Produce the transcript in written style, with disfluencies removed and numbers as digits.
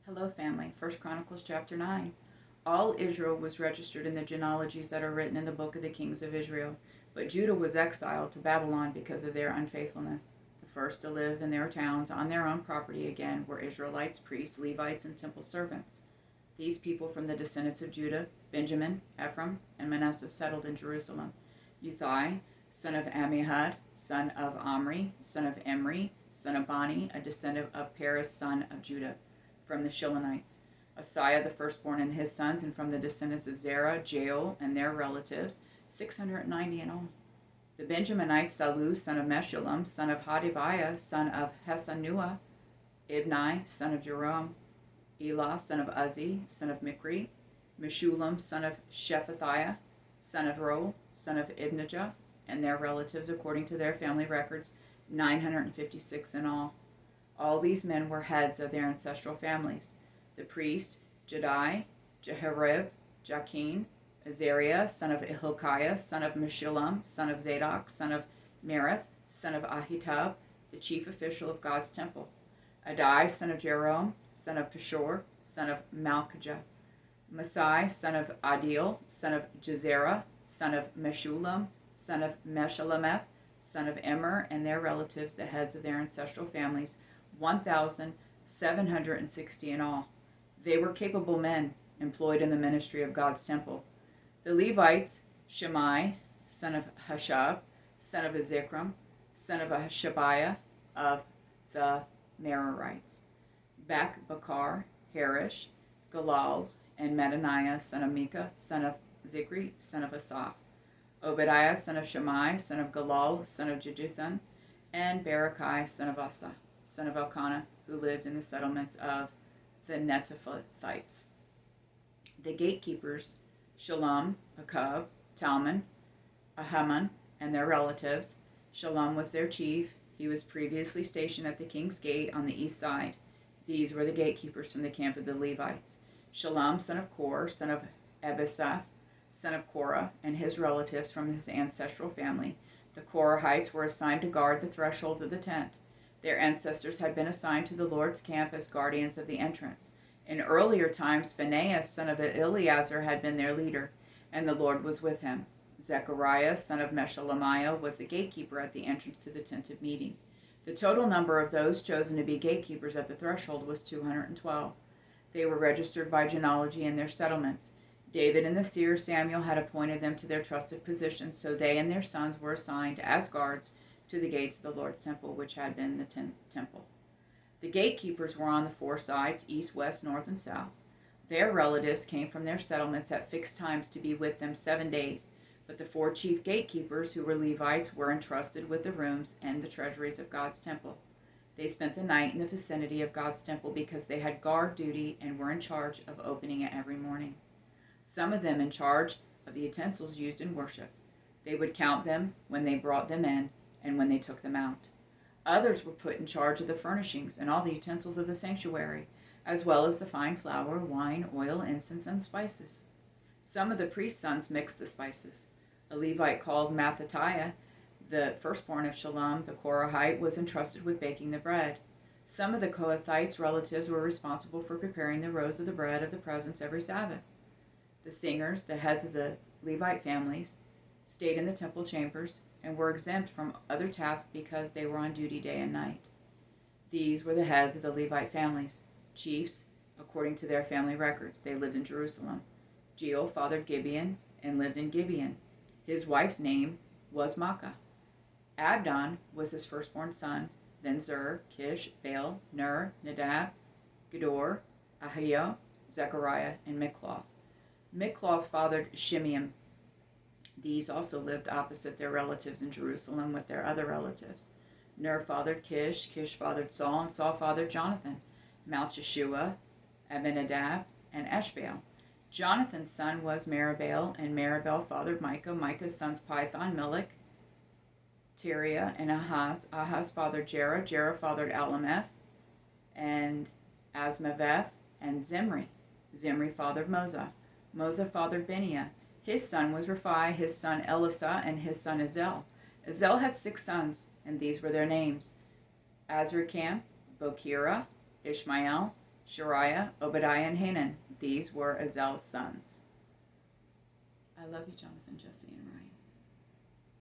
Hello, family. First Chronicles chapter 9. All Israel was registered in the genealogies that are written in the book of the kings of Israel, but Judah was exiled to Babylon because of their unfaithfulness. The first to live in their towns on their own property again were Israelites, priests, Levites, and temple servants. These people from the descendants of Judah, Benjamin, Ephraim, and Manasseh settled in Jerusalem. Uthai, son of Ammihud, son of Omri, son of Emri, son of Bani, a descendant of Perez, son of Judah, from the Shilonites. Asaiah the firstborn and his sons, and from the descendants of Zerah, Jael, and their relatives, 690 in all. The Benjaminites, Salu, son of Meshullam, son of Hodiviah, son of Hesanua, Ibni, son of Jeroam, Elah, son of Uzzi, son of Mikri, Meshullam, son of Shephathiah, son of Roel, son of Ibnijah, and their relatives, according to their family records, 956 in all. All these men were heads of their ancestral families. The priest, Jedi, Jeharib, Jachin, Azariah, son of Hilkiah, son of Meshullam, son of Zadok, son of Merith, son of Ahitub, the chief official of God's temple. Adai, son of Jerome, son of Pashur, son of Malchijah. Masai, son of Adil, son of Jezerah, son of Meshullam, son of Meshalemeth, son of Immer, and their relatives, the heads of their ancestral families, 1,760 in all. They were capable men employed in the ministry of God's temple. The Levites, Shimei, son of Hashab, son of Azikram, son of Hashabiah of the Merarites, Bakar, Harish, Galal, and Mattaniah, son of Micah, son of Zikri, son of Asaph, Obadiah, son of Shammai, son of Galal, son of Jeduthun, and Barakai, son of Asa, son of Elkanah, who lived in the settlements of the Netophathites. The gatekeepers, Shalom, Akub, Talmon, Ahaman, and their relatives. Shalom was their chief. He was previously stationed at the king's gate on the east side. These were the gatekeepers from the camp of the Levites. Shalom, son of Kor, son of Ebisaph, son of Korah, and his relatives from his ancestral family. The Korahites were assigned to guard the thresholds of the tent. Their ancestors had been assigned to the Lord's camp as guardians of the entrance. In earlier times, Phinehas, son of Eleazar, had been their leader, and the Lord was with him. Zechariah, son of Meshelemiah, was the gatekeeper at the entrance to the tent of meeting. The total number of those chosen to be gatekeepers at the threshold was 212. They were registered by genealogy in their settlements. David and the seer Samuel had appointed them to their trusted positions, so they and their sons were assigned as guards to the gates of the Lord's temple, which had been the temple. The gatekeepers were on the four sides, east, west, north, and south. Their relatives came from their settlements at fixed times to be with them 7 days, but the four chief gatekeepers, who were Levites, were entrusted with the rooms and the treasuries of God's temple. They spent the night in the vicinity of God's temple because they had guard duty and were in charge of opening it every morning. Some of them in charge of the utensils used in worship. They would count them when they brought them in and when they took them out. Others were put in charge of the furnishings and all the utensils of the sanctuary, as well as the fine flour, wine, oil, incense, and spices. Some of the priest's sons mixed the spices. A Levite called Mathathiah, the firstborn of Shalom, the Korahite, was entrusted with baking the bread. Some of the Kohathites' relatives were responsible for preparing the rows of the bread of the presence every Sabbath. The singers, the heads of the Levite families, stayed in the temple chambers and were exempt from other tasks because they were on duty day and night. These were the heads of the Levite families, chiefs, according to their family records. They lived in Jerusalem. Jeiel fathered Gibeon and lived in Gibeon. His wife's name was Maacah. Abdon was his firstborn son, then Zur, Kish, Baal, Ner, Nadab, Gedor, Ahio, Zechariah, and Mikloth. Mikloth fathered Shimeam. These also lived opposite their relatives in Jerusalem with their other relatives. Ner fathered Kish, Kish fathered Saul, and Saul fathered Jonathan, Malchishua, Abinadab, and Eshbaal. Jonathan's son was Meribbaal, and Meribbaal fathered Micah. Micah's sons Python, Melech, Teriah, and Ahaz. Ahaz fathered Jerah. Jerah fathered Alameth, and Asmaveth, and Zimri. Zimri fathered Moza. Moza fathered Beniah. His son was Raphi, his son Elasa, and his son Azel. Azel had 6 sons, and these were their names: Azrikam, Bokira, Ishmael, Shariah, Obadiah, and Hanan. These were Azel's sons. I love you, Jonathan, Jesse, and Ryan.